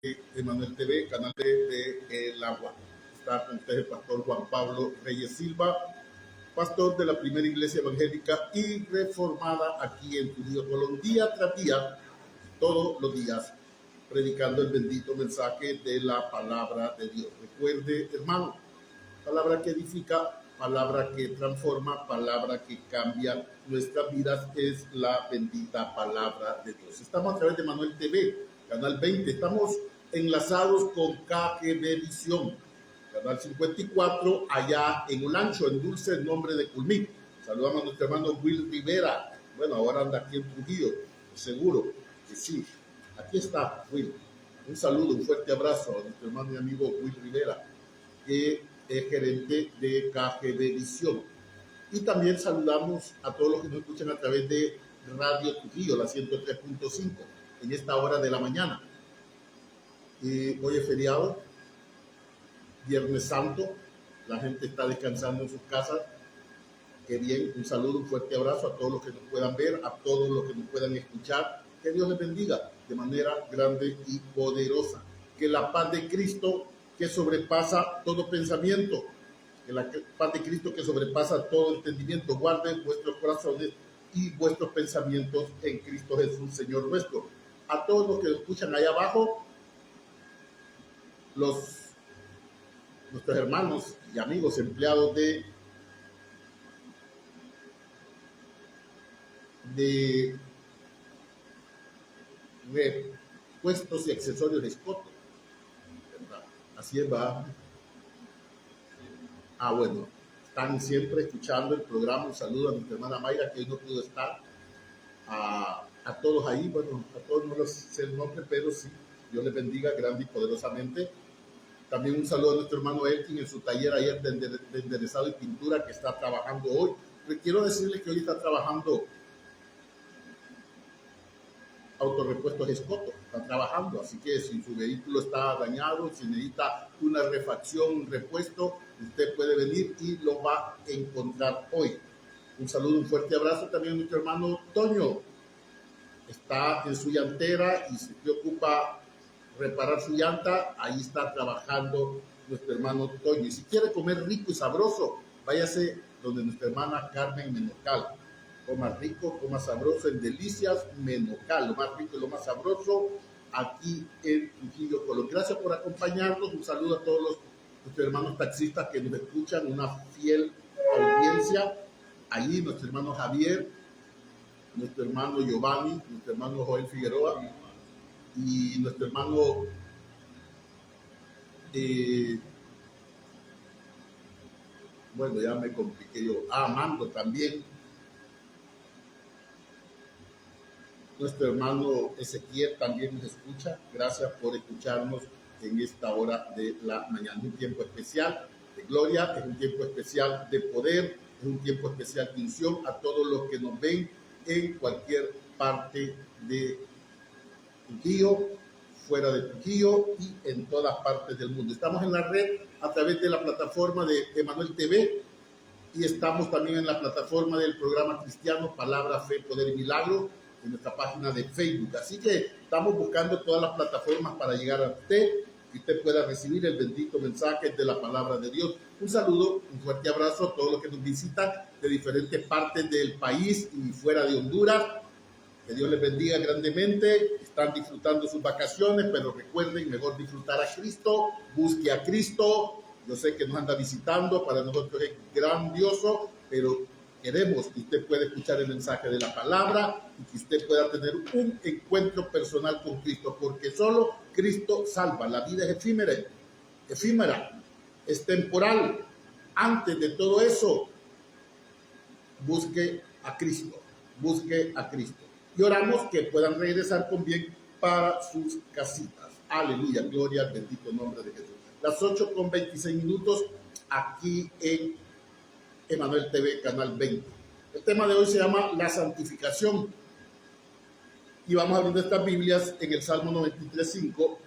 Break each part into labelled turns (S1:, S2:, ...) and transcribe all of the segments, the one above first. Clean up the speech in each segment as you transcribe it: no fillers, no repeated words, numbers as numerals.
S1: Emanuel TV, canal de El Agua. Está con ustedes el pastor Juan Pablo Reyes Silva, pastor de la primera iglesia evangélica y reformada aquí en Trujillo, Colón, día tras día, todos los días, predicando el bendito mensaje de la palabra de Dios. Recuerde, hermano, palabra que edifica, palabra que transforma, palabra que cambia nuestras vidas, es la bendita palabra de Dios. Estamos a través de Emanuel TV, canal 20, estamos enlazados con KGB Visión, canal 54, allá en Olancho, en Dulce Nombre de Culmí. Saludamos a nuestro hermano Will Rivera. Bueno, ahora anda aquí en Trujillo, seguro que sí. Aquí está Will. Un saludo, un fuerte abrazo a nuestro hermano y amigo Will Rivera, que es gerente de KGB Visión. Y también saludamos a todos los que nos escuchan a través de Radio Trujillo, la 103.5, en esta hora de la mañana. Hoy es feriado, Viernes Santo, la gente está descansando en sus casas. Qué bien, un saludo, un fuerte abrazo a todos los que nos puedan ver, a todos los que nos puedan escuchar. Que Dios les bendiga de manera grande y poderosa. Que la paz de Cristo, que sobrepasa todo pensamiento, que la paz de Cristo que sobrepasa todo entendimiento, guarde vuestros corazones y vuestros pensamientos en Cristo Jesús, Señor nuestro. A todos los que escuchan allá abajo, nuestros hermanos y amigos empleados de repuestos y accesorios de Escoto. Así es, va. Bueno, están siempre escuchando el programa. Un saludo a nuestra hermana Mayra, que hoy no pudo estar. A todos ahí, bueno, a todos no les sé el nombre, pero sí, Dios les bendiga grande y poderosamente. También un saludo a nuestro hermano Elkin en su taller ayer de enderezado y pintura, que está trabajando hoy. Pero quiero decirles que hoy está trabajando Autorepuestos Escoto, está trabajando, así que si su vehículo está dañado, si necesita una refacción, un repuesto, usted puede venir y lo va a encontrar hoy. Un saludo, un fuerte abrazo también a nuestro hermano Toño. Está en su llantera y se preocupa reparar su llanta, ahí está trabajando nuestro hermano Toño. Y si quiere comer rico y sabroso, váyase donde nuestra hermana Carmen Menocal. Coma rico, coma sabroso en Delicias Menocal, lo más rico y lo más sabroso aquí en Trujillo, Colón. Gracias por acompañarnos. Un saludo a todos nuestros hermanos taxistas que nos escuchan, una fiel audiencia. Allí nuestro hermano Javier, nuestro hermano Giovanni, nuestro hermano Joel Figueroa y nuestro hermano bueno, ya me compliqué yo. Mando también. Nuestro hermano Ezequiel también nos escucha. Gracias por escucharnos en esta hora de la mañana. Un tiempo especial de gloria, es un tiempo especial de poder, es un tiempo especial de unción a todos los que nos ven en cualquier parte de Trujillo, fuera de Trujillo y en todas partes del mundo. Estamos en la red a través de la plataforma de Emanuel TV y estamos también en la plataforma del programa cristiano Palabra, Fe, Poder y Milagro, en nuestra página de Facebook. Así que estamos buscando todas las plataformas para llegar a usted, que usted pueda recibir el bendito mensaje de la palabra de Dios. Un saludo, un fuerte abrazo a todos los que nos visitan de diferentes partes del país y fuera de Honduras. Que Dios les bendiga grandemente. Están disfrutando sus vacaciones, pero recuerden, mejor disfrutar a Cristo. Busque a Cristo. Yo sé que nos anda visitando, para nosotros es grandioso, pero queremos que usted pueda escuchar el mensaje de la palabra y que usted pueda tener un encuentro personal con Cristo, porque solo Cristo salva. La vida es efímera, es temporal. Antes de todo eso, busque a Cristo, busque a Cristo. Y oramos que puedan regresar con bien para sus casitas. Aleluya, gloria al bendito nombre de Jesús. Las 8:26 aquí en Emanuel TV, canal 20. El tema de hoy se llama la santificación. Y vamos abriendo estas Biblias en el Salmo 93:5.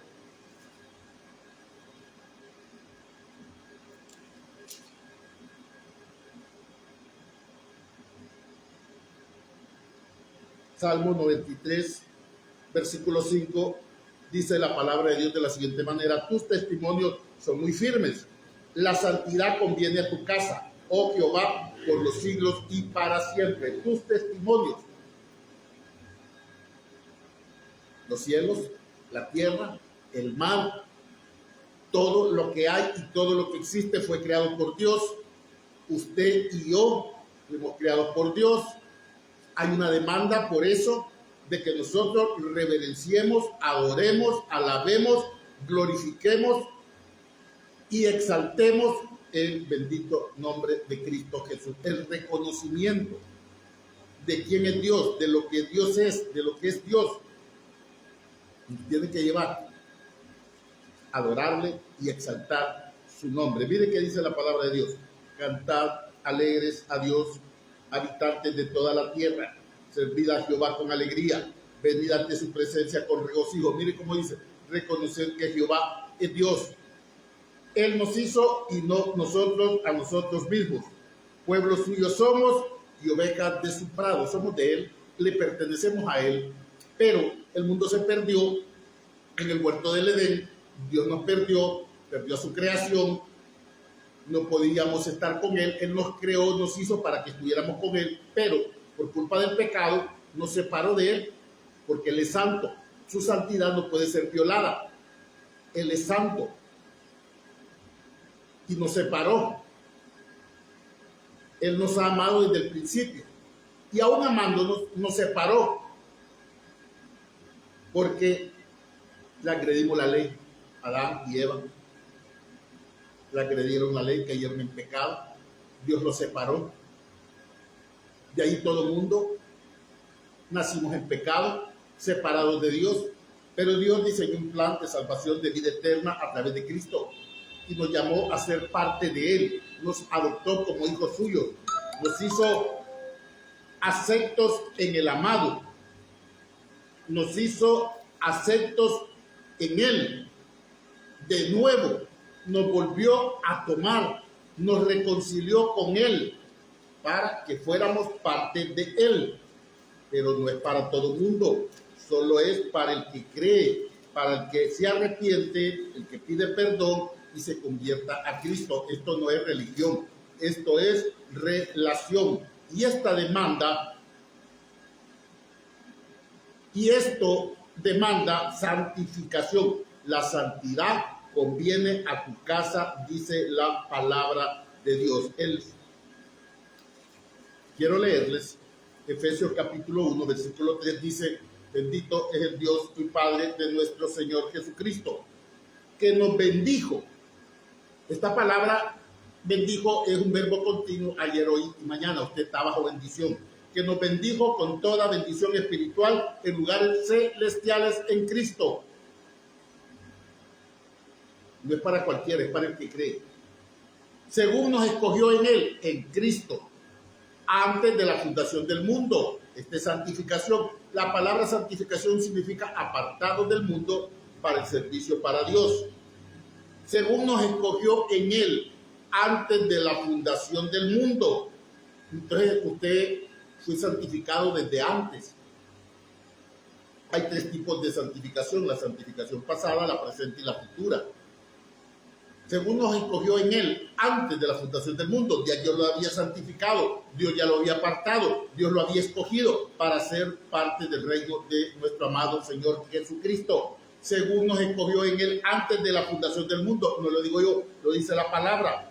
S1: Salmo 93, versículo 5, dice la palabra de Dios de la siguiente manera: tus testimonios son muy firmes. La santidad conviene a tu casa, oh Jehová, por los siglos y para siempre. Tus testimonios. Los cielos, la tierra, el mar, todo lo que hay y todo lo que existe fue creado por Dios. Usted y yo fuimos creados por Dios. Hay una demanda por eso de que nosotros reverenciemos, adoremos, alabemos, glorifiquemos y exaltemos el bendito nombre de Cristo Jesús. El reconocimiento de quién es Dios, de lo que Dios es, de lo que es Dios, tiene que llevar a adorarle y exaltar su nombre. Mire qué dice la palabra de Dios: cantad alegres a Dios, habitantes de toda la tierra, servid a Jehová con alegría, venid ante su presencia con regocijo. Mire cómo dice: reconocer que Jehová es Dios. Él nos hizo y no nosotros a nosotros mismos. Pueblo suyo somos y ovejas de su prado. Somos de Él, le pertenecemos a Él. Pero el mundo se perdió en el huerto del Edén. Dios nos perdió su creación. No podíamos estar con Él. Él nos creó, nos hizo para que estuviéramos con Él. Pero por culpa del pecado nos separó de Él, porque Él es santo. Su santidad no puede ser violada. Él es santo. Y nos separó. Él nos ha amado desde el principio. Y aún amándonos, nos separó. Porque le agredimos la ley. Adán y Eva le agredieron la ley, cayeron en pecado. Dios los separó. De ahí todo el mundo nacimos en pecado, separados de Dios. Pero Dios diseñó un plan de salvación, de vida eterna a través de Cristo. Y nos llamó a ser parte de Él. Nos adoptó como hijos suyos. Nos hizo aceptos en el amado. Nos hizo aceptos en Él. De nuevo, nos volvió a tomar. Nos reconcilió con Él para que fuéramos parte de Él. Pero no es para todo el mundo. Solo es para el que cree, para el que se arrepiente, el que pide perdón y se convierta a Cristo. Esto no es religión, esto es relación. Y esta demanda, y esto demanda santificación. La santidad conviene a tu casa, dice la palabra de Dios. Quiero leerles Efesios capítulo 1, versículo 3, dice: bendito es el Dios y Padre de nuestro Señor Jesucristo, que nos bendijo. Esta palabra bendijo es un verbo continuo, ayer, hoy y mañana. Usted está bajo bendición. Que nos bendijo con toda bendición espiritual en lugares celestiales en Cristo. No es para cualquiera, es para el que cree. Según nos escogió en Él, en Cristo, antes de la fundación del mundo. Esta es santificación. La palabra santificación significa apartado del mundo para el servicio para Dios. Según nos escogió en Él antes de la fundación del mundo. Entonces usted fue santificado desde antes. Hay tres tipos de santificación: la santificación pasada, la presente y la futura. Según nos escogió en Él antes de la fundación del mundo, ya Dios lo había santificado, Dios ya lo había apartado, Dios lo había escogido para ser parte del reino de nuestro amado Señor Jesucristo. Según nos escogió en Él antes de la fundación del mundo, no lo digo yo, lo dice la palabra,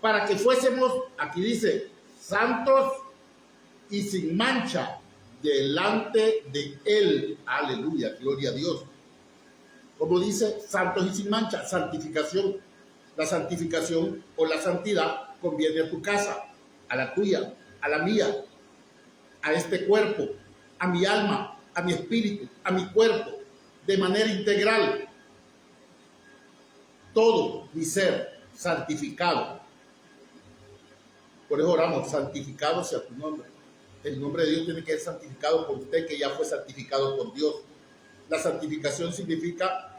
S1: para que fuésemos, aquí dice, santos y sin mancha delante de Él. Aleluya, gloria a Dios. Como dice, santos y sin mancha, santificación. La santificación o la santidad conviene a tu casa, a la tuya, a la mía, a este cuerpo, a mi alma, a mi espíritu, a mi cuerpo, de manera integral. Todo mi ser santificado. Por eso oramos: santificado sea tu nombre. El nombre de Dios tiene que ser santificado por usted, que ya fue santificado por Dios. La santificación significa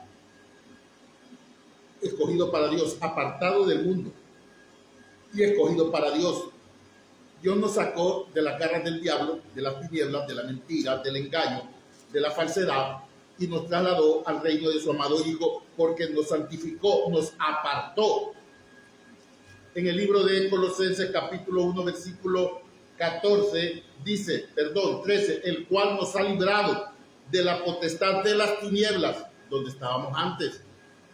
S1: escogido para Dios, apartado del mundo y escogido para Dios. Dios nos sacó de las garras del diablo, de las tinieblas, de la mentira, del engaño, de la falsedad, y nos trasladó al reino de su amado Hijo, porque nos santificó, nos apartó. En el libro de Colosenses capítulo 1 versículo 13, el cual nos ha librado de la potestad de las tinieblas, donde estábamos antes,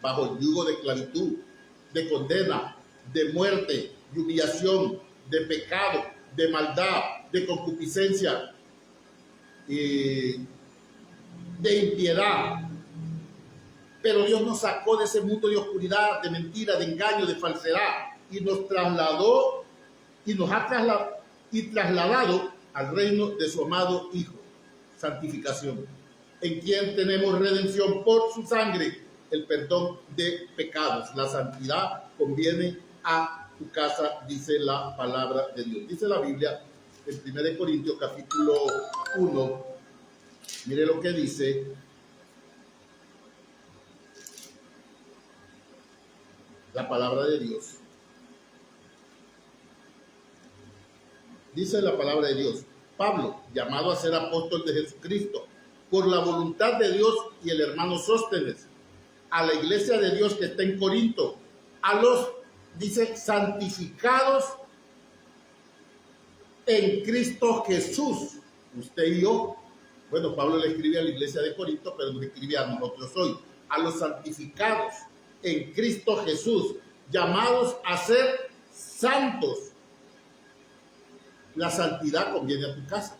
S1: bajo el yugo de esclavitud, de condena, de muerte, de humillación, de pecado, de maldad, de concupiscencia, de impiedad. Pero Dios nos sacó de ese mundo de oscuridad, de mentira, de engaño, de falsedad, y nos trasladó y nos ha trasladado al reino de su amado Hijo. Santificación, en quien tenemos redención por su sangre, el perdón de pecados. La santidad conviene a tu casa, dice la palabra de Dios. Dice la Biblia en 1 Corintios capítulo 1, mire lo que dice. La palabra de Dios. Dice la palabra de Dios: Pablo, llamado a ser apóstol de Jesucristo, por la voluntad de Dios, y el hermano Sóstenes, a la iglesia de Dios que está en Corinto, a los, dice, santificados en Cristo Jesús. Usted y yo, bueno, Pablo le escribe a la iglesia de Corinto, pero nos escribe a nosotros hoy, a los santificados en Cristo Jesús, llamados a ser santos. La santidad conviene a tu casa.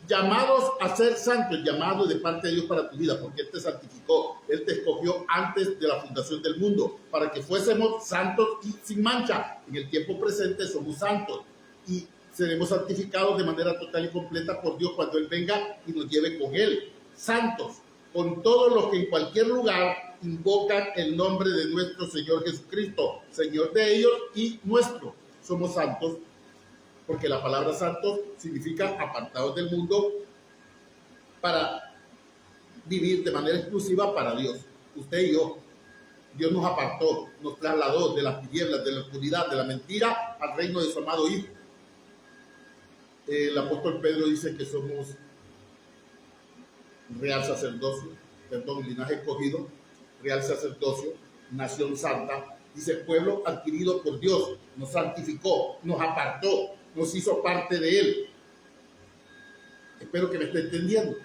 S1: Llamados a ser santos, llamado de parte de Dios para tu vida, porque Él te santificó, Él te escogió antes de la fundación del mundo, para que fuésemos santos y sin mancha. En el tiempo presente somos santos y seremos santificados de manera total y completa por Dios cuando Él venga y nos lleve con Él. Santos, con todos los que en cualquier lugar invocan el nombre de nuestro Señor Jesucristo, Señor de ellos y nuestro. Somos santos, porque la palabra santo significa apartados del mundo para vivir de manera exclusiva para Dios. Usted y yo, Dios nos apartó, nos trasladó de las tinieblas, de la oscuridad, de la mentira, al reino de su amado Hijo. El apóstol Pedro dice que somos real sacerdocio, linaje escogido, real sacerdocio, nación santa. Dice: pueblo adquirido por Dios, nos santificó, nos apartó, nos hizo parte de Él. Espero que me esté entendiendo.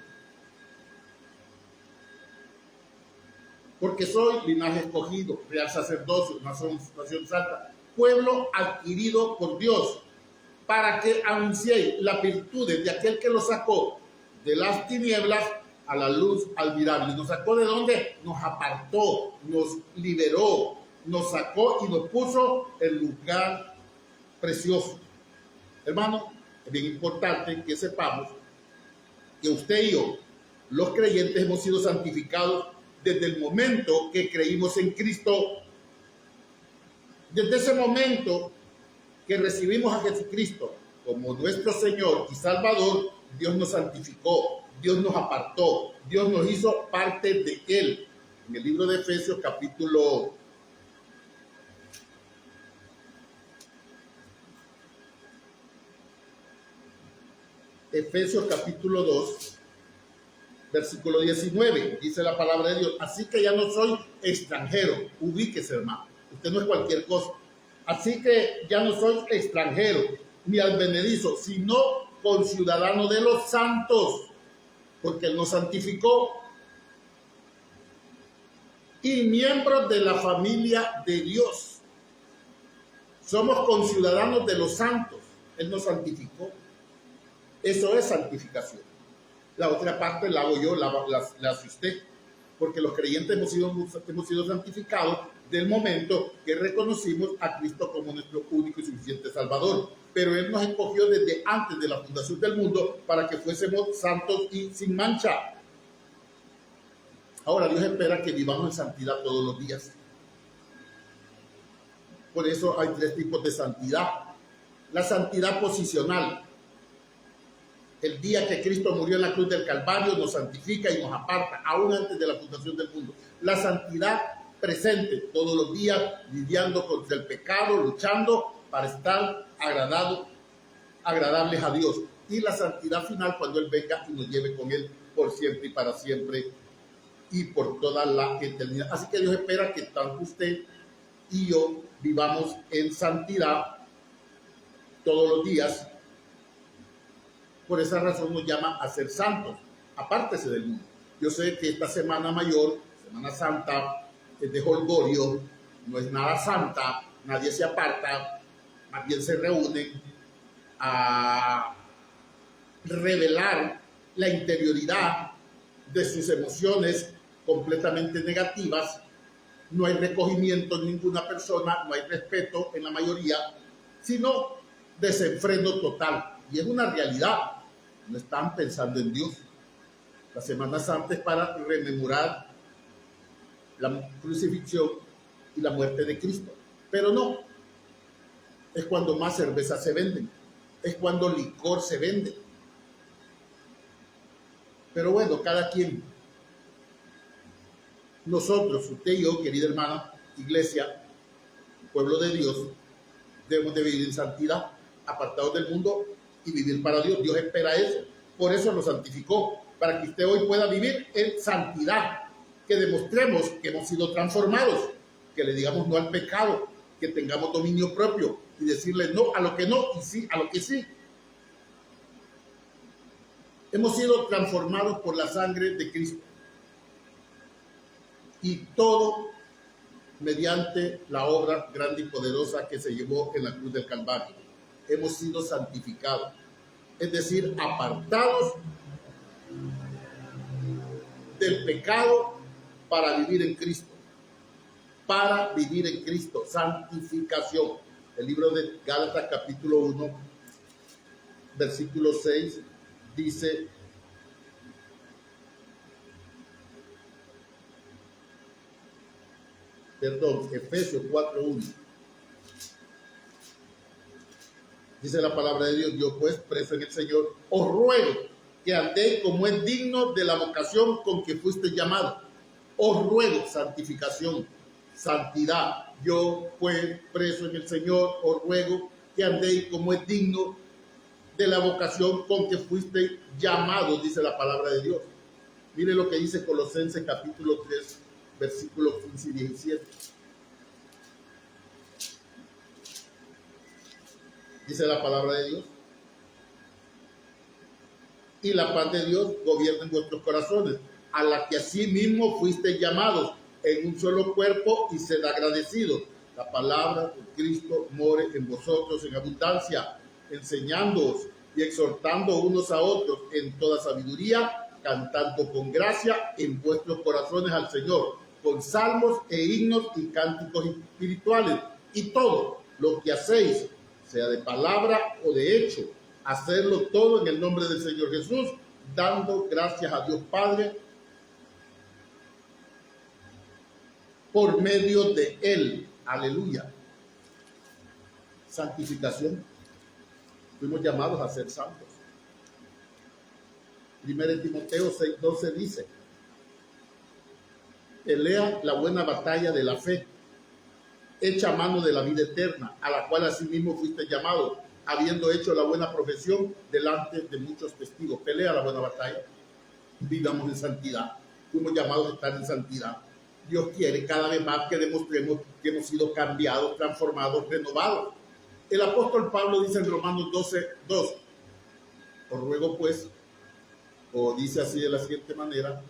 S1: Porque soy linaje escogido, real sacerdocio, nación santa, pueblo adquirido por Dios, para que anunciéis las virtudes de aquel que lo sacó de las tinieblas a la luz admirable. ¿Nos sacó de dónde? Nos apartó, nos liberó, nos sacó y nos puso en lugar precioso. Hermano, es bien importante que sepamos que usted y yo, los creyentes, hemos sido santificados desde el momento que creímos en Cristo. Desde ese momento que recibimos a Jesucristo como nuestro Señor y Salvador, Dios nos santificó, Dios nos apartó, Dios nos hizo parte de Él. En el libro de Efesios capítulo 2, versículo 19, dice la palabra de Dios: así que ya no soy extranjero. Ubíquese, hermano, usted no es cualquier cosa. Así que ya no soy extranjero ni advenedizo, sino conciudadano de los santos, porque Él nos santificó, y miembros de la familia de Dios. Somos conciudadanos de los santos. Él nos santificó. Eso es santificación. La otra parte la hago yo, la hace usted, porque los creyentes hemos sido santificados del momento que reconocimos a Cristo como nuestro único y suficiente Salvador. Pero Él nos escogió desde antes de la fundación del mundo para que fuésemos santos y sin mancha. Ahora, Dios espera que vivamos en santidad todos los días. Por eso hay 3 tipos de santidad. La santidad posicional. El día que Cristo murió en la cruz del Calvario nos santifica y nos aparta, aún antes de la fundación del mundo. La santidad presente, todos los días lidiando contra el pecado, luchando para estar agradables a Dios. Y la santidad final, cuando Él venga y nos lleve con Él por siempre y para siempre. y por toda la eternidad. Así que Dios espera que tanto usted y yo vivamos en santidad todos los días. Por esa razón nos llama a ser santos. Apártese del mundo. Yo sé que esta Semana Mayor, Semana Santa, es de jolgorio, no es nada santa, nadie se aparta, más bien se reúnen a revelar la interioridad de sus emociones completamente negativas. No hay recogimiento en ninguna persona, no hay respeto en la mayoría, sino desenfreno total. Y es una realidad. No están pensando en Dios. La Semana Santa es para rememorar la crucifixión y la muerte de Cristo. Pero no, es cuando más cerveza se venden, es cuando licor se vende. Pero bueno, cada quien. Nosotros, usted y yo, querida hermana, iglesia, pueblo de Dios, debemos de vivir en santidad, apartados del mundo y vivir para Dios. Dios espera eso. Por eso lo santificó, para que usted hoy pueda vivir en santidad, que demostremos que hemos sido transformados, que le digamos no al pecado, que tengamos dominio propio y decirle no a lo que no y sí a lo que sí. Hemos sido transformados por la sangre de Cristo. Y todo mediante la obra grande y poderosa que se llevó en la cruz del Calvario. Hemos sido santificados, es decir, apartados del pecado para vivir en Cristo. Para vivir en Cristo, santificación. El libro de Gálatas capítulo 1, versículo 6, dice: Efesios 4:1. Dice la palabra de Dios: yo pues, preso en el Señor, os ruego que andéis como es digno de la vocación con que fuiste llamado. Os ruego, santificación, santidad. Yo pues, preso en el Señor, os ruego que andéis como es digno de la vocación con que fuiste llamado, dice la palabra de Dios. Mire lo que dice Colosenses capítulo 3, versículos 15 y 17. Dice la palabra de Dios: y la paz de Dios gobierna en vuestros corazones, a la que así mismo fuisteis llamados en un solo cuerpo, y sed agradecidos. La palabra de Cristo more en vosotros en abundancia, enseñándoos y exhortando unos a otros en toda sabiduría, cantando con gracia en vuestros corazones al Señor, con salmos e himnos y cánticos espirituales. Y todo lo que hacéis, sea de palabra o de hecho, hacerlo todo en el nombre del Señor Jesús, dando gracias a Dios Padre por medio de Él. Aleluya. Santificación. Fuimos llamados a ser santos. 1 Timoteo 6:12 dice: pelea la buena batalla de la fe, echa mano de la vida eterna, a la cual asimismo fuiste llamado, habiendo hecho la buena profesión delante de muchos testigos. Pelea la buena batalla. Vivamos en santidad. Fuimos llamados a estar en santidad. Dios quiere cada vez más que demostremos que hemos sido cambiados, transformados, renovados. El apóstol Pablo dice en Romanos 12:2: os ruego pues, o dice así de la siguiente manera,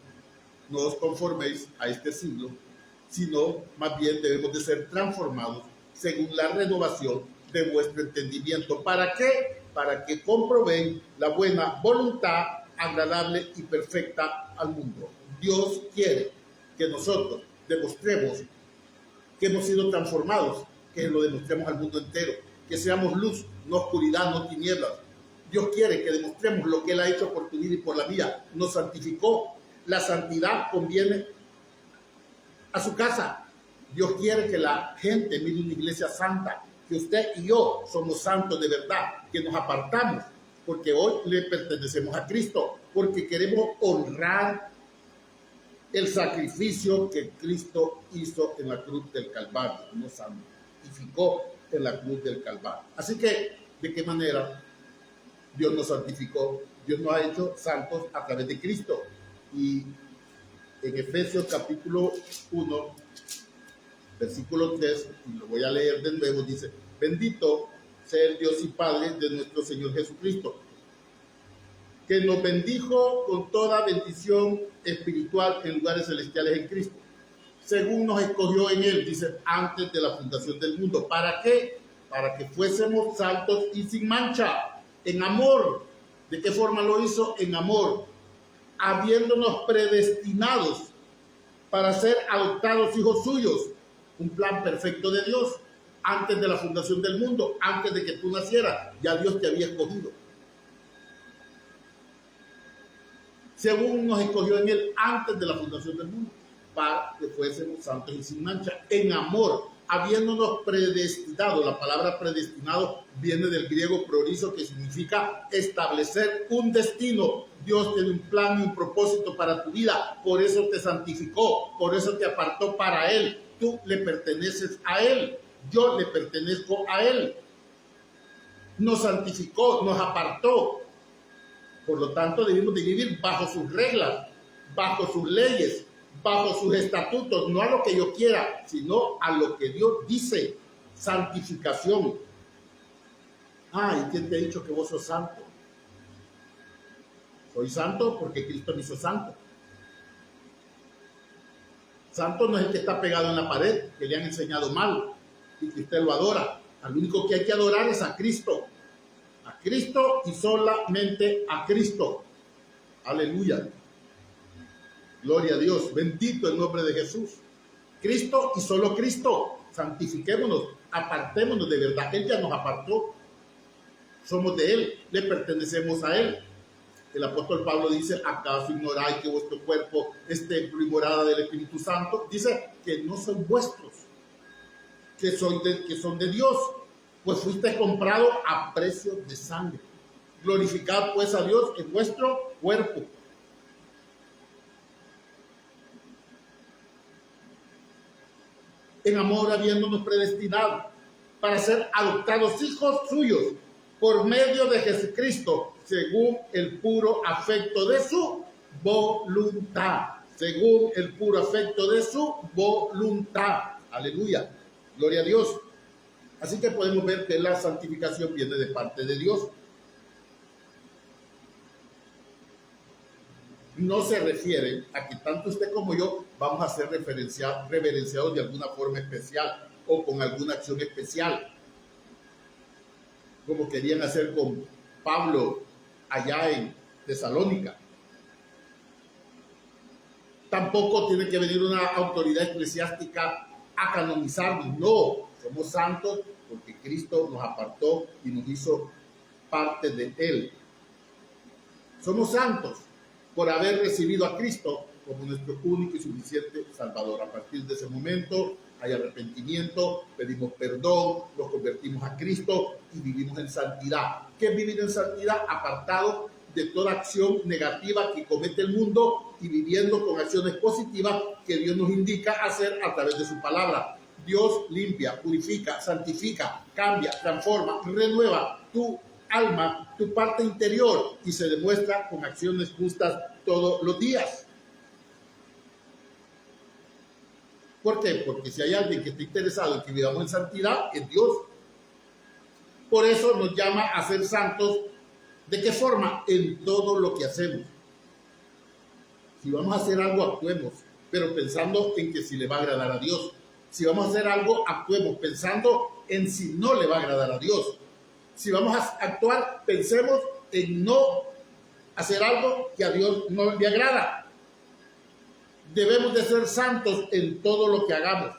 S1: no os conforméis a este siglo, sino más bien debemos de ser transformados según la renovación de vuestro entendimiento. ¿Para qué? Para que comprobéis la buena voluntad, agradable y perfecta al mundo. Dios quiere que nosotros demostremos que hemos sido transformados, que lo demostremos al mundo entero, que seamos luz, no oscuridad, no tinieblas. Dios quiere que demostremos lo que Él ha hecho por tu vida y por la mía. Nos santificó. La santidad conviene a su casa. Dios quiere que la gente mire una iglesia santa, que usted y yo somos santos de verdad, que nos apartamos, porque hoy le pertenecemos a Cristo, porque queremos honrar el sacrificio que Cristo hizo en la cruz del Calvario. Nos santificó en la cruz del Calvario. Así que, ¿de qué manera Dios nos santificó? Dios nos ha hecho santos a través de Cristo. Y en Efesios capítulo 1, versículo 3, y lo voy a leer de nuevo, dice: bendito sea el Dios y Padre de nuestro Señor Jesucristo, que nos bendijo con toda bendición espiritual en lugares celestiales en Cristo, según nos escogió en Él, dice, antes de la fundación del mundo. ¿Para qué? Para que fuésemos santos y sin mancha, en amor. ¿De qué forma lo hizo? En amor, habiéndonos predestinados para ser adoptados hijos suyos. Un plan perfecto de Dios. Antes de la fundación del mundo, antes de que tú nacieras, ya Dios te había escogido. Según nos escogió en Él antes de la fundación del mundo, para que fuésemos santos y sin mancha, en amor, habiéndonos predestinado. La palabra predestinado viene del griego prorizo, que significa establecer un destino. Dios tiene un plan y un propósito para tu vida, por eso te santificó, por eso te apartó para Él. Tú le perteneces a Él, yo le pertenezco a Él. Nos santificó, nos apartó. Por lo tanto, debemos de vivir bajo sus reglas, bajo sus leyes, bajo sus estatutos, no a lo que yo quiera, sino a lo que Dios dice. Santificación. ¿Y quién te ha dicho que vos sos santo? Soy santo porque Cristo me hizo santo. Santo no es el que está pegado en la pared, que le han enseñado mal y que usted lo adora. Al único que hay que adorar es a Cristo. A Cristo y solamente a Cristo. Aleluya. Gloria a Dios. Bendito el nombre de Jesús. Cristo y solo Cristo. Santifiquémonos, apartémonos de verdad. Él ya nos apartó. Somos de Él, le pertenecemos a Él. El apóstol Pablo dice: ¿acaso ignoráis que vuestro cuerpo es templo y morada del Espíritu Santo? Dice que no son vuestros, que son de Dios, pues fuiste comprado a precio de sangre. Glorificad pues a Dios en vuestro cuerpo. En amor, habiéndonos predestinado para ser adoptados hijos suyos por medio de Jesucristo, según el puro afecto de su voluntad. Según el puro afecto de su voluntad. Aleluya. Gloria a Dios. Así que podemos ver que la santificación viene de parte de Dios. No se refiere a que tanto usted como yo vamos a ser reverenciados de alguna forma especial o con alguna acción especial, como querían hacer con Pablo allá en Tesalónica. Tampoco tiene que venir una autoridad eclesiástica a canonizarnos. No, somos santos porque Cristo nos apartó y nos hizo parte de Él. Somos santos por haber recibido a Cristo como nuestro único y suficiente Salvador. A partir de ese momento hay arrepentimiento, pedimos perdón, nos convertimos a Cristo y vivimos en santidad. ¿Qué es vivir en santidad? Apartado de toda acción negativa que comete el mundo y viviendo con acciones positivas que Dios nos indica hacer a través de su palabra. Dios limpia, purifica, santifica, cambia, transforma, renueva tu alma, tu parte interior, y se demuestra con acciones justas todos los días. ¿Por qué? Porque si hay alguien que está interesado en que vivamos en santidad, es Dios. Por eso nos llama a ser santos. ¿De qué forma? En todo lo que hacemos. Si vamos a hacer algo, actuemos, pero pensando en que si le va a agradar a Dios. Si vamos a hacer algo, actuemos pensando en si no le va a agradar a Dios. Si vamos a actuar, pensemos en no hacer algo que a Dios no le agrada. Debemos de ser santos en todo lo que hagamos.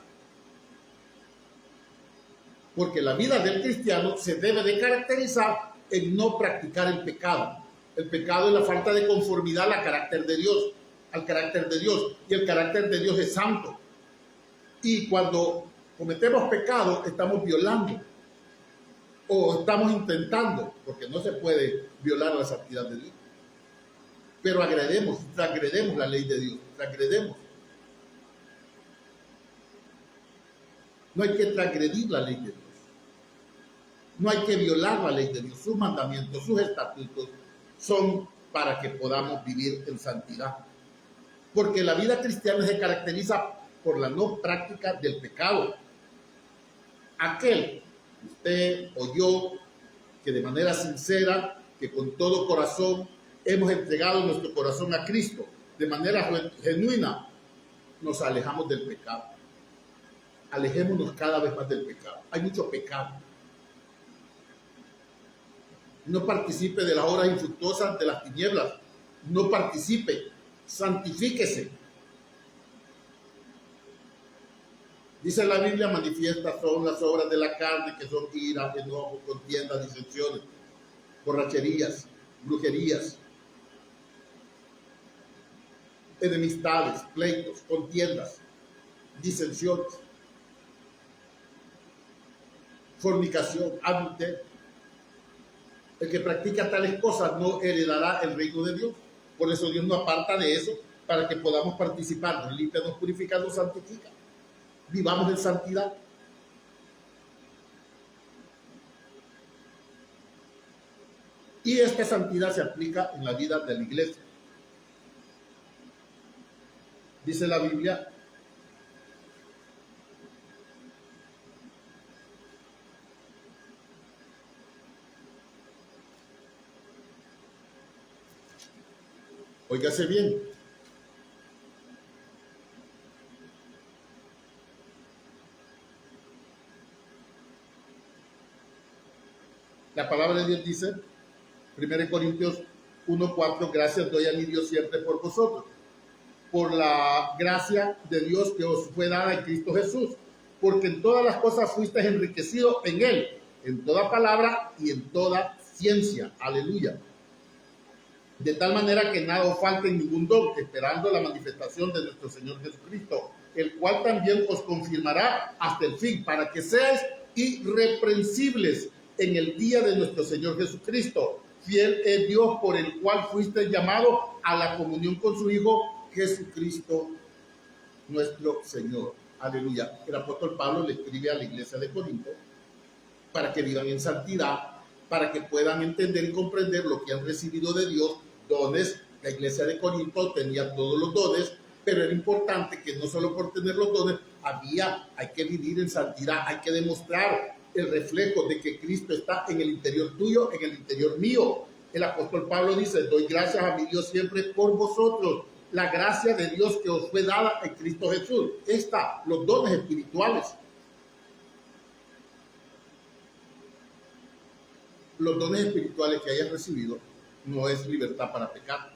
S1: Porque la vida del cristiano se debe de caracterizar en no practicar el pecado. El pecado es la falta de conformidad al carácter de Dios. Y el carácter de Dios es santo. Y cuando cometemos pecado, estamos violando o estamos intentando, porque no se puede violar la santidad de Dios. Pero transgredemos la ley de Dios, transgredemos. No hay que transgredir la ley de Dios. No hay que violar la ley de Dios. Sus mandamientos, sus estatutos son para que podamos vivir en santidad. porque la vida cristiana se caracteriza por la no práctica del pecado. Aquel, usted o yo, que de manera sincera, que con todo corazón hemos entregado nuestro corazón a Cristo, de manera genuina, nos alejamos del pecado. Alejémonos cada vez más del pecado. Hay mucho pecado. No participe de las obras infructuosas de las tinieblas. No participe. Santifíquese. Dice la Biblia, manifiestas son las obras de la carne, que son ira, enojo, contiendas, disensiones, borracherías, brujerías, enemistades, pleitos, contiendas, disensiones, fornicación, adulterio. El que practica tales cosas no heredará el reino de Dios. Por eso Dios nos aparta de eso, para que podamos participar. Nos limpia, nos purifica, nos santifica. Vivamos en santidad. Y esta santidad se aplica en la vida de la iglesia. Dice la Biblia, óigase bien, la palabra de Dios dice, 1 Corintios 1:4, gracias doy a mi Dios siempre por vosotros, por la gracia de Dios que os fue dada en Cristo Jesús, porque en todas las cosas fuisteis enriquecidos en Él, en toda palabra y en toda ciencia. Aleluya. De tal manera que nada os falte en ningún don, esperando la manifestación de nuestro Señor Jesucristo, el cual también os confirmará hasta el fin, para que seáis irreprensibles en el día de nuestro Señor Jesucristo. Fiel es Dios, por el cual fuiste llamado a la comunión con su Hijo Jesucristo, nuestro Señor. Aleluya. El apóstol Pablo le escribe a la iglesia de Corinto para que vivan en santidad, para que puedan entender y comprender lo que han recibido de Dios, dones. La iglesia de Corinto tenía todos los dones, pero era importante que no solo por tener los dones, hay que vivir en santidad, hay que demostrar el reflejo de que Cristo está en el interior tuyo, en el interior mío. El apóstol Pablo dice, doy gracias a mi Dios siempre por vosotros, la gracia de Dios que os fue dada en Cristo Jesús. Los dones espirituales. Los dones espirituales que hayas recibido no es libertad para pecar,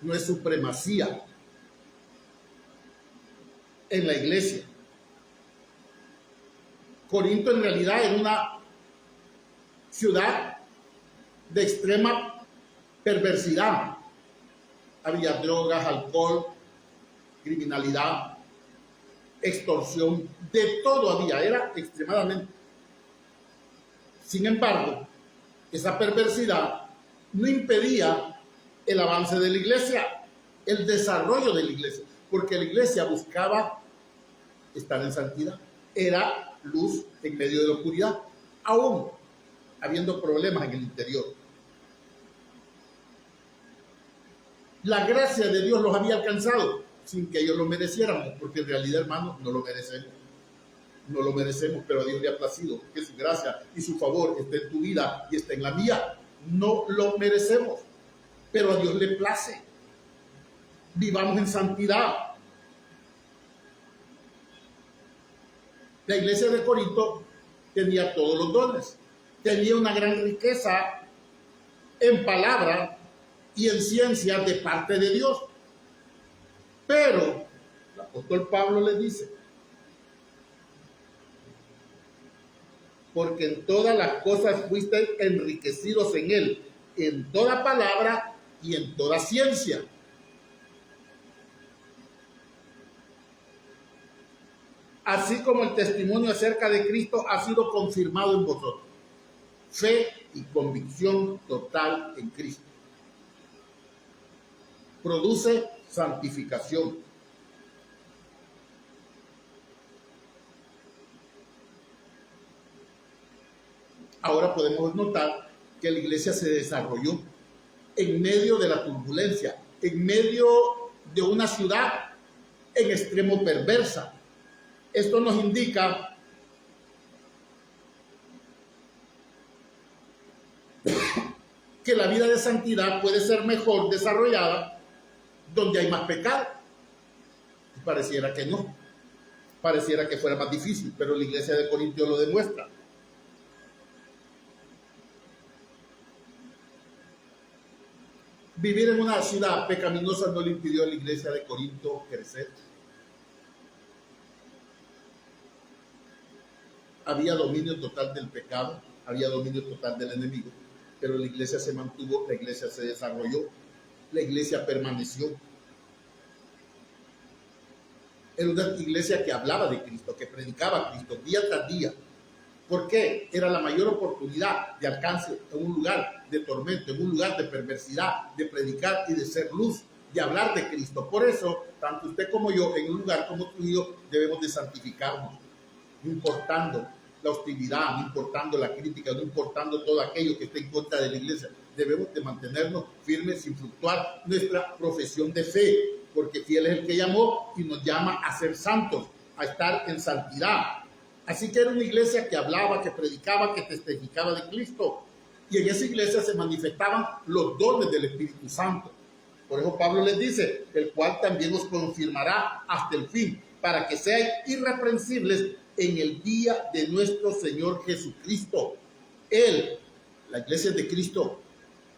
S1: no es supremacía en la iglesia. Corinto en realidad era una ciudad de extrema perversidad. Había drogas, alcohol, criminalidad, extorsión, de todo había, era extremadamente. Sin embargo, esa perversidad no impedía el avance de la iglesia, el desarrollo de la iglesia, porque la iglesia buscaba estar en santidad. Era luz en medio de la oscuridad, aún habiendo problemas en el interior. La gracia de Dios los había alcanzado sin que ellos lo merecieran, porque en realidad, hermanos, no lo merecemos. No lo merecemos, pero a Dios le ha placido que su gracia y su favor esté en tu vida y esté en la mía. No lo merecemos, pero a Dios le place. Vivamos en santidad. La iglesia de Corinto tenía todos los dones, tenía una gran riqueza en palabra y en ciencia de parte de Dios. Pero el apóstol Pablo le dice, porque en todas las cosas fuisteis enriquecidos en Él, en toda palabra y en toda ciencia. Así como el testimonio acerca de Cristo ha sido confirmado en vosotros. Fe y convicción total en Cristo. Produce santificación. Ahora podemos notar que la iglesia se desarrolló en medio de la turbulencia, en medio de una ciudad en extremo perversa. Esto nos indica que la vida de santidad puede ser mejor desarrollada donde hay más pecado. Pareciera que no, pareciera que fuera más difícil, pero la iglesia de Corintios lo demuestra. Vivir en una ciudad pecaminosa no le impidió a la iglesia de Corinto crecer. Había dominio total del pecado, había dominio total del enemigo, pero la iglesia se mantuvo, la iglesia se desarrolló, la iglesia permaneció. Era una iglesia que hablaba de Cristo, que predicaba a Cristo día tras día. ¿Por qué? Era la mayor oportunidad de alcance en un lugar de tormento, en un lugar de perversidad, de predicar y de ser luz, de hablar de Cristo. Por eso, tanto usted como yo, en un lugar como Trujillo, debemos de santificarnos, no importando la hostilidad, no importando la crítica, no importando todo aquello que esté en contra de la iglesia. Debemos de mantenernos firmes sin fluctuar nuestra profesión de fe, porque fiel es el que llamó y nos llama a ser santos, a estar en santidad. Así que era una iglesia que hablaba, que predicaba, que testificaba de Cristo. Y en esa iglesia se manifestaban los dones del Espíritu Santo. Por eso Pablo les dice, el cual también os confirmará hasta el fin, para que seáis irreprensibles en el día de nuestro Señor Jesucristo. Él, la iglesia de Cristo,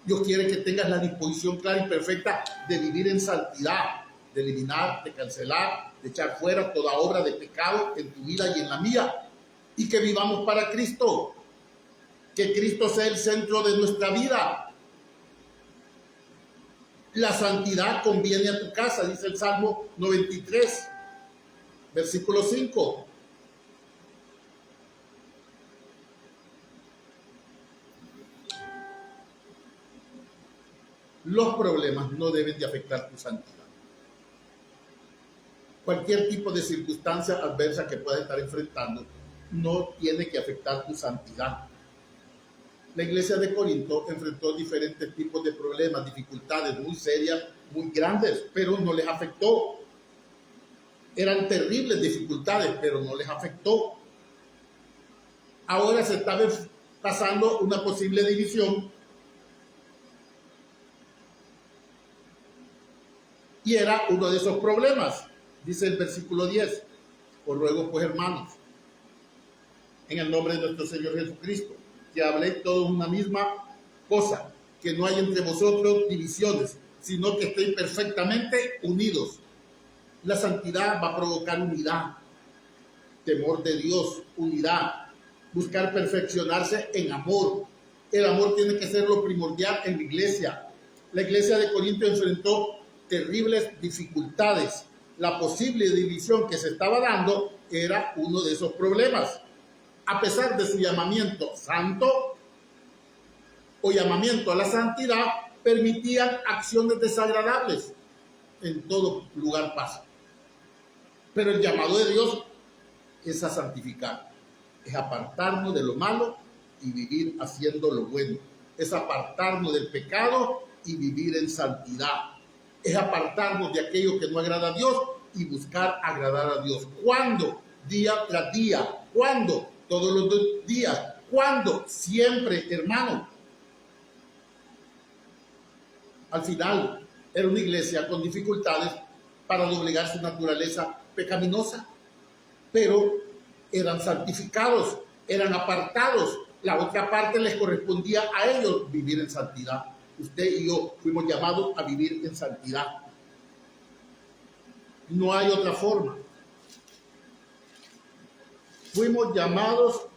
S1: Dios quiere que tengas la disposición clara y perfecta de vivir en santidad, de eliminar, de cancelar, de echar fuera toda obra de pecado en tu vida y en la mía, y que vivamos para Cristo, que Cristo sea el centro de nuestra vida. La santidad conviene a tu casa, dice el Salmo 93, versículo 5. Los problemas no deben de afectar tu santidad. Cualquier tipo de circunstancia adversa que puedas estar enfrentando no tiene que afectar tu santidad. La iglesia de Corinto enfrentó diferentes tipos de problemas, dificultades muy serias, muy grandes, pero no les afectó. Eran terribles dificultades, pero no les afectó. Ahora se estaba pasando una posible división y era uno de esos problemas. Dice el versículo 10, os ruego pues hermanos, en el nombre de nuestro Señor Jesucristo, que habléis todos una misma cosa, que no hay entre vosotros divisiones, sino que estéis perfectamente unidos. La santidad va a provocar unidad, temor de Dios, unidad, buscar perfeccionarse en amor. El amor tiene que ser lo primordial en la iglesia. La iglesia de Corinto enfrentó terribles dificultades. La posible división que se estaba dando era uno de esos problemas. A pesar de su llamamiento santo o llamamiento a la santidad, permitían acciones desagradables. En todo lugar pasa. Pero el llamado de Dios es a santificar, es apartarnos de lo malo y vivir haciendo lo bueno. Es apartarnos del pecado y vivir en santidad. Es apartarnos de aquello que no agrada a Dios y buscar agradar a Dios. ¿Cuándo? Día tras día. ¿Cuándo? Todos los días. ¿Cuándo? Siempre, hermano. Al final, era una iglesia con dificultades para doblegar su naturaleza pecaminosa, pero eran santificados, eran apartados. La otra parte les correspondía a ellos vivir en santidad. Usted y yo fuimos llamados a vivir en santidad. No hay otra forma. Fuimos llamados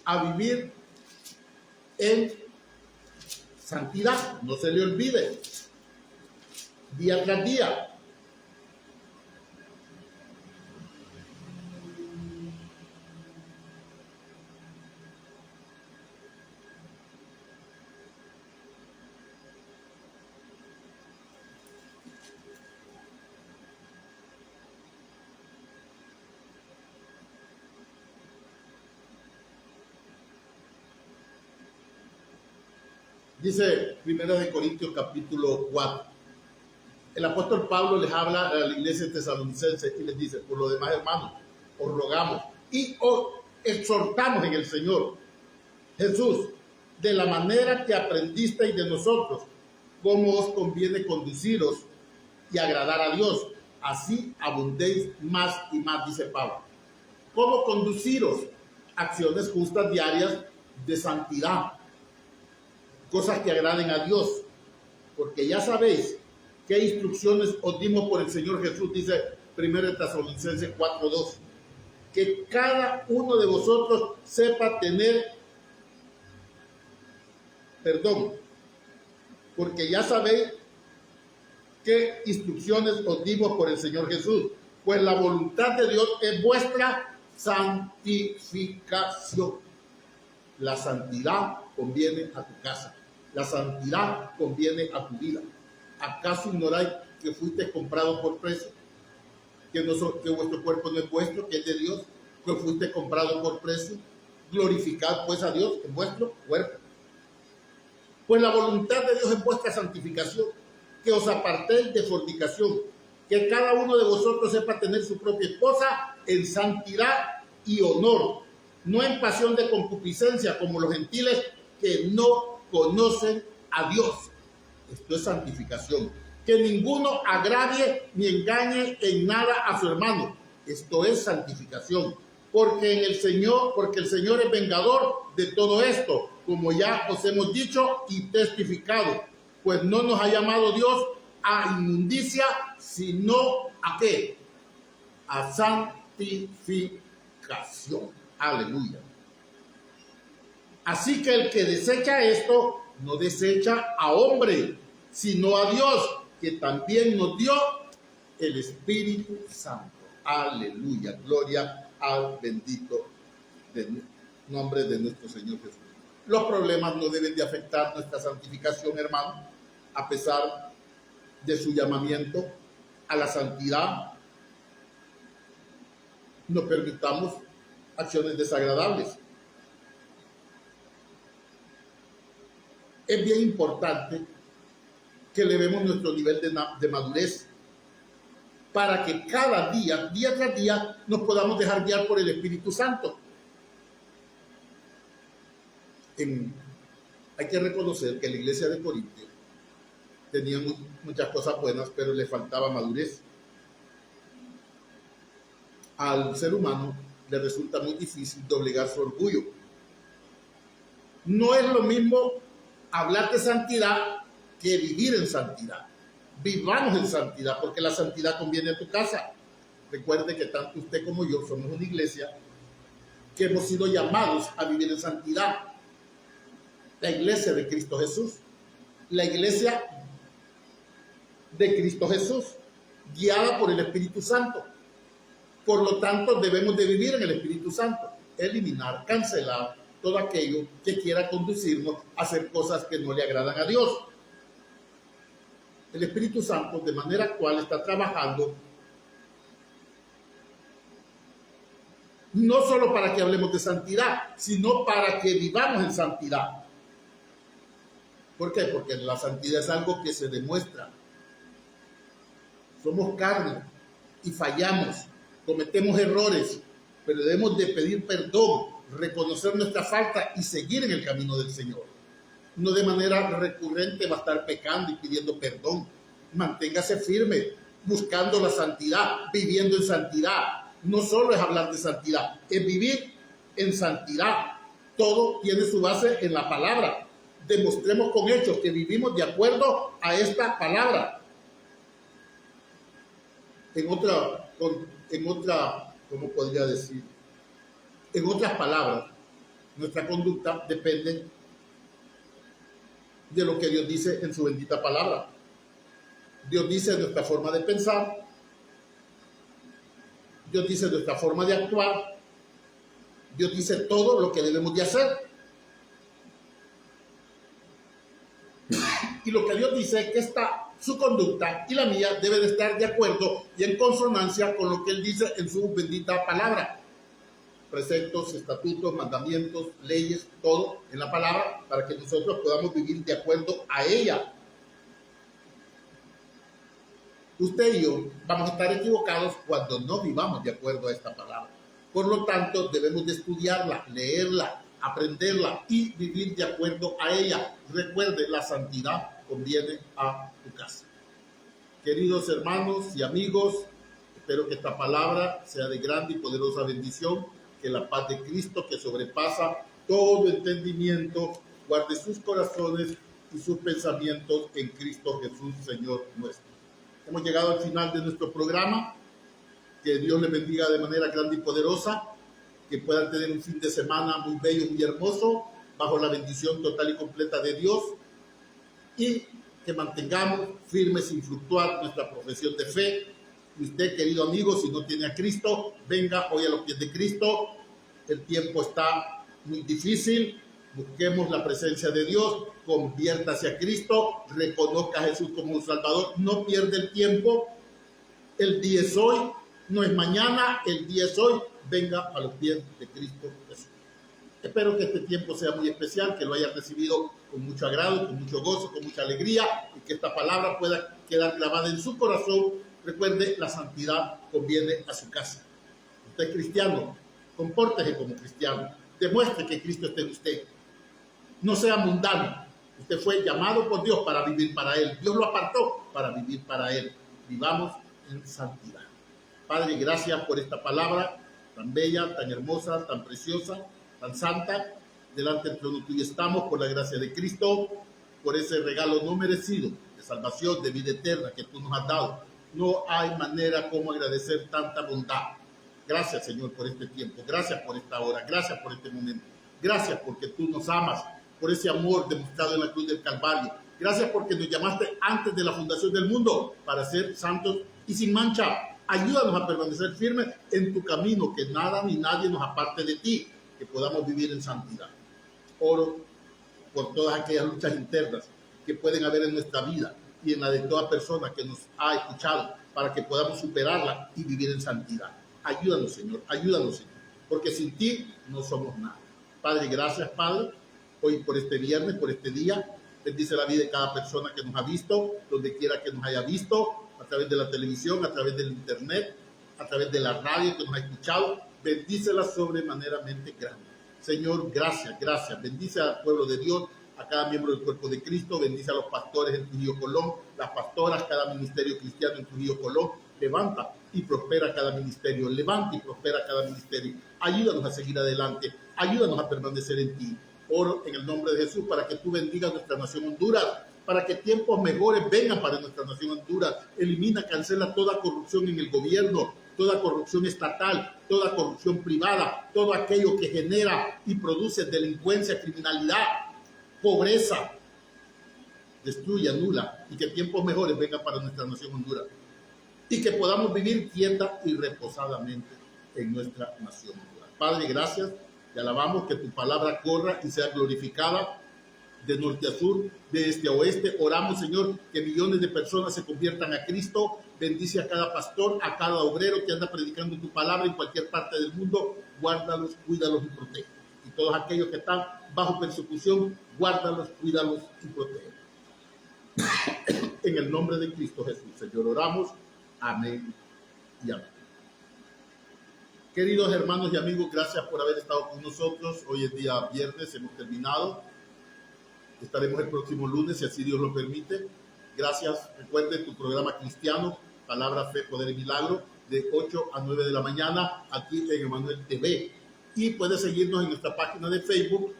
S1: a vivir en santidad. No se le olvide. Día tras día. Dice 1 Corintios capítulo 4, El apóstol Pablo les habla a la iglesia tesalonicense y les dice: por lo demás, hermanos, os rogamos y os exhortamos en el Señor Jesús, de la manera que aprendisteis de nosotros, cómo os conviene conduciros y agradar a Dios, así abundéis más y más, dice Pablo. ¿Cómo conduciros? Acciones justas diarias de santidad, cosas que agraden a Dios, porque ya sabéis qué instrucciones os dimos por el Señor Jesús, dice 1 Tesalonicenses 4:2, que cada uno de vosotros sepa tener perdón, porque ya sabéis qué instrucciones os dimos por el Señor Jesús, pues la voluntad de Dios es vuestra santificación. La santidad conviene a tu casa, la santidad conviene a tu vida. ¿Acaso ignoráis que fuiste comprado por precio? Que vuestro cuerpo no es vuestro, que es de Dios, que fuiste comprado por precio. Glorificad pues a Dios en vuestro cuerpo. Pues la voluntad de Dios es vuestra santificación, que os apartéis de fornicación, que cada uno de vosotros sepa tener su propia esposa en santidad y honor, no en pasión de concupiscencia como los gentiles que no conocen a Dios. Esto es santificación. Que ninguno agravie ni engañe en nada a su hermano. Esto es santificación. Porque el Señor es vengador de todo esto, como ya os hemos dicho y testificado. Pues no nos ha llamado Dios a inmundicia, sino ¿a qué? A santificación. Aleluya. Así que el que desecha esto, no desecha a hombre, sino a Dios, que también nos dio el Espíritu Santo. Aleluya. Gloria al bendito nombre de nuestro Señor Jesús. Los problemas no deben de afectar nuestra santificación, hermano, a pesar de su llamamiento a la santidad. No permitamos acciones desagradables. Es bien importante que elevemos nuestro nivel de madurez para que cada día, día tras día, nos podamos dejar guiar por el Espíritu Santo. Hay que reconocer que la iglesia de Corinto tenía muchas cosas buenas, pero le faltaba madurez. Al ser humano le resulta muy difícil doblegar su orgullo. No es lo mismo hablar de santidad que vivir en santidad. Vivamos en santidad, porque la santidad conviene a tu casa. Recuerde que tanto usted como yo somos una iglesia que hemos sido llamados a vivir en santidad. La iglesia de Cristo Jesús. La iglesia de Cristo Jesús, guiada por el Espíritu Santo. Por lo tanto, debemos de vivir en el Espíritu Santo. Eliminar, cancelar todo aquello que quiera conducirnos a hacer cosas que no le agradan a Dios. El Espíritu Santo de manera actual está trabajando no solo para que hablemos de santidad, sino para que vivamos en santidad. ¿Por qué? Porque la santidad es algo que se demuestra. Somos carne y fallamos, cometemos errores, pero debemos de pedir perdón, reconocer nuestra falta y seguir en el camino del Señor. No de manera recurrente va a estar pecando y pidiendo perdón. Manténgase firme, buscando la santidad, viviendo en santidad. No solo es hablar de santidad, es vivir en santidad. Todo tiene su base en la palabra. Demostremos con hechos que vivimos de acuerdo a esta palabra. En otra, ¿cómo podría decir? En otras palabras, nuestra conducta depende de lo que Dios dice en su bendita palabra. Dios dice nuestra forma de pensar, Dios dice nuestra forma de actuar, Dios dice todo lo que debemos de hacer. Y lo que Dios dice es que su conducta y la mía debe de estar de acuerdo y en consonancia con lo que Él dice en su bendita palabra. Preceptos, estatutos, mandamientos, leyes, todo en la palabra para que nosotros podamos vivir de acuerdo a ella. Usted y yo vamos a estar equivocados cuando no vivamos de acuerdo a esta palabra. Por lo tanto, debemos de estudiarla, leerla, aprenderla y vivir de acuerdo a ella. Recuerde, la santidad conviene a tu casa. Queridos hermanos y amigos, espero que esta palabra sea de grande y poderosa bendición, que la paz de Cristo, que sobrepasa todo entendimiento, guarde sus corazones y sus pensamientos en Cristo Jesús, Señor nuestro. Hemos llegado al final de nuestro programa. Que Dios les bendiga de manera grande y poderosa, que puedan tener un fin de semana muy bello, muy hermoso, bajo la bendición total y completa de Dios, y que mantengamos firmes sin fluctuar nuestra profesión de fe. Y usted, querido amigo, si no tiene a Cristo, venga hoy a los pies de Cristo. El tiempo está muy difícil. Busquemos la presencia de Dios, conviértase a Cristo, reconozca a Jesús como un Salvador, no pierda el tiempo. El día es hoy, no es mañana, el día es hoy. Venga a los pies de Cristo Jesús. Espero que este tiempo sea muy especial, que lo haya recibido con mucho agrado, con mucho gozo, con mucha alegría, y que esta palabra pueda quedar grabada en su corazón. Recuerde, la santidad conviene a su casa. Usted es cristiano, compórtese como cristiano, demuestre que Cristo está en usted. No sea mundano. Usted fue llamado por Dios para vivir para Él. Dios lo apartó para vivir para Él. Vivamos en santidad. Padre, gracias por esta palabra tan bella, tan hermosa, tan preciosa, tan santa. Delante del trono tuyo estamos por la gracia de Cristo, por ese regalo no merecido de salvación, de vida eterna que tú nos has dado. No hay manera como agradecer tanta bondad. Gracias, Señor, por este tiempo. Gracias por esta hora. Gracias por este momento. Gracias porque tú nos amas, por ese amor demostrado en la cruz del Calvario. Gracias porque nos llamaste antes de la fundación del mundo para ser santos y sin mancha. Ayúdanos a permanecer firmes en tu camino, que nada ni nadie nos aparte de ti, que podamos vivir en santidad. Oro por todas aquellas luchas internas que pueden haber en nuestra vida y en la de toda persona que nos ha escuchado, para que podamos superarla y vivir en santidad. Ayúdanos, Señor, porque sin ti no somos nada. Padre, gracias, Padre, hoy por este viernes, por este día. Bendice la vida de cada persona que nos ha visto, donde quiera que nos haya visto, a través de la televisión, a través del internet, a través de la radio que nos ha escuchado. Bendícela sobremaneramente grande. Señor, gracias. Bendice al pueblo de Dios, a cada miembro del cuerpo de Cristo. Bendice a los pastores en Trujillo Colón, las pastoras, cada ministerio cristiano en Trujillo Colón. Levanta y prospera cada ministerio. Ayúdanos a seguir adelante. Ayúdanos a permanecer en ti. Oro en el nombre de Jesús para que tú bendigas nuestra nación Honduras, para que tiempos mejores vengan para nuestra nación Honduras. Elimina, cancela toda corrupción en el gobierno, toda corrupción estatal, toda corrupción privada, todo aquello que genera y produce delincuencia, criminalidad, pobreza. Destruye, anula, y que tiempos mejores vengan para nuestra nación Honduras. Y que podamos vivir quieta y reposadamente en nuestra nación Honduras. Padre, gracias. Te alabamos, que tu palabra corra y sea glorificada de norte a sur, de este a oeste. Oramos, Señor, que millones de personas se conviertan a Cristo. Bendice a cada pastor, a cada obrero que anda predicando tu palabra en cualquier parte del mundo. Guárdalos, cuídalos y protege. Y todos aquellos que están bajo persecución, guárdalos, cuídalos y protege. En el nombre de Cristo Jesús, Señor, oramos. Amén y amén. Queridos hermanos y amigos, gracias por haber estado con nosotros. Hoy es día viernes, hemos terminado. Estaremos el próximo lunes, si así Dios lo permite. Gracias. Recuerden tu programa cristiano, Palabra, Fe, Poder y Milagro, de 8 a 9 de la mañana, aquí en Emanuel TV. Y puedes seguirnos en nuestra página de Facebook,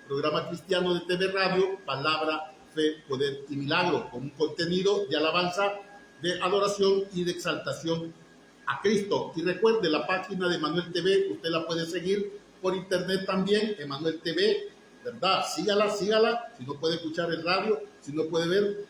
S1: Programa Cristiano de TV Radio, Palabra, Fe, Poder y Milagro, con un contenido de alabanza, de adoración y de exaltación a Cristo. Y recuerde, la página de Emanuel TV, usted la puede seguir por internet también, Emanuel TV, ¿verdad? Sígala. Si no puede escuchar el radio, si no puede ver,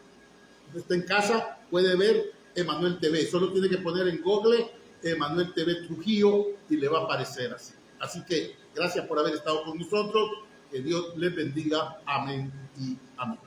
S1: está en casa, puede ver Emanuel TV. Solo tiene que poner en Google Emanuel TV Trujillo y le va a aparecer así. Así que gracias por haber estado con nosotros. Que Dios les bendiga. Amén y amén.